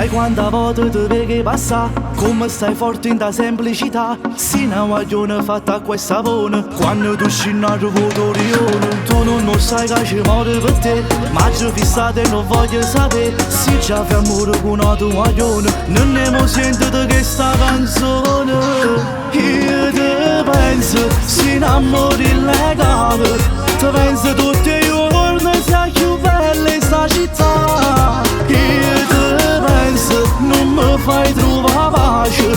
Sai quanta volte ti vedi passare, come stai forte in ta semplicità. Si una guaglione fatta a questa sapone, quando tu scindi a rione. Tu non sai che ci muore per te, ma ci fissate e non voglio sapere. Se già fai amore con un altro guaglione, non ne mo sento di questa canzone. Io ti penso, si innamori illegale, ti penso tutti i giorni, sei più bella in sta città. Io ti penso, non mi fai trovare pace,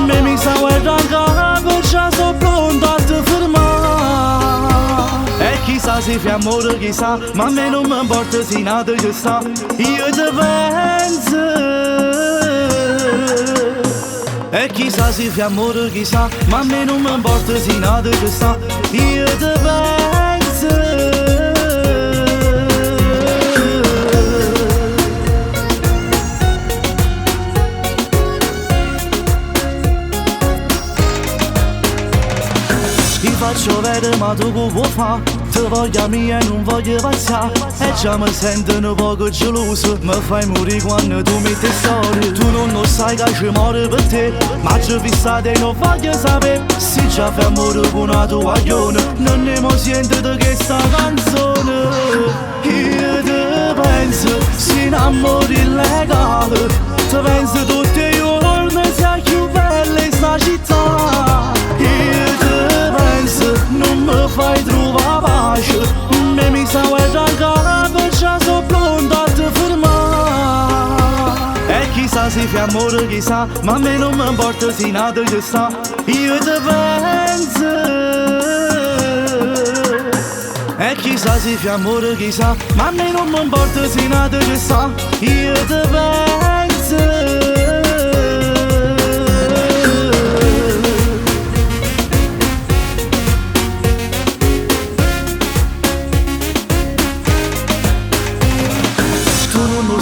me mi sa guerra in capo, già sono pronto a ti fermare. E chissà se fai amore, chissà, ma a me non mi importa se nato che sta. Io ti penso. E chissà se fai amore, chissà, ma a me non mi importa se nato che sta. Io ti penso. Ti faccio vedere ma tu che vuoi fare? Ti voglio mia e non voglio passare. E già mi sento un poco geloso, mi fai morire quando tu metti storie. Tu non lo sai che ci muore per te, ma ci fissate e non voglio sapere. Se già fai amore con una tua guaglione, non ne mo sento di questa canzone. Io ti penso, si innamori illegale, ti penso tutti i giorni, sei più bella in sta città. Io ti penso, non mi fai trovare pace, me mi sa guerra in capo, già sono pronto a ti fermare. E chissà se fai amore, chissà, ma a me non mi importa se nato che sta. Io ti penso. E chissà se fai amore, chissà, ma a me non mi importa se nato che sta. Io ti penso.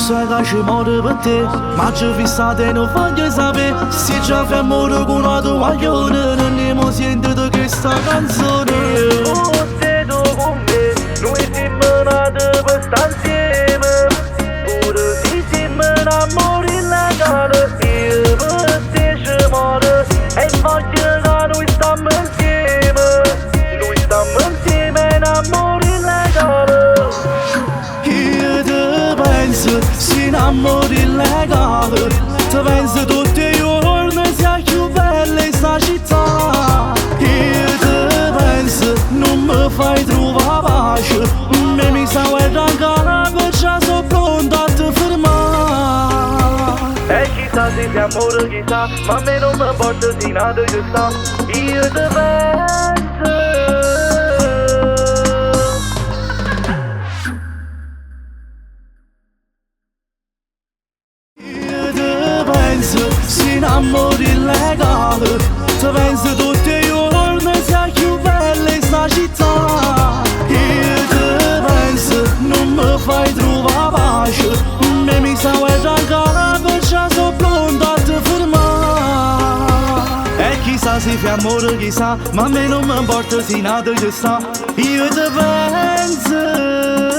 Sai che ci muore per te, ma ci fissate e non voglio sapere. Se già fai amore con una tua guaglione, non ne mo sento di questa canzone. Io sei tu con me, noi siamo nati per stare insieme. Pure se siamo innamorati illegale, io per te ci muore e voglio che noi stiamo insieme. Noi stiamo insieme innamorati illegale. Io ti penso, si innamori illegale, ti penso tutti i giorni, sei più bella in sta città. Io ti penso, non mi fai trovare pace, me mi sa guerra in capo, già sono pronto a ti fermare. E chissà se fai amore, chissà, ma a me non mi importa se nato che sta. Io ti penso. Si innamori illegale, ti penso tutti i giorni, sei più bella in sta città. Io ti penso, non mi fai trovare pace, me mi sa guerra in capo, già sono pronto a ti fermare. E chissà se fai amore, chissà, ma a me non mi importa se nato che sta. Io ti penso.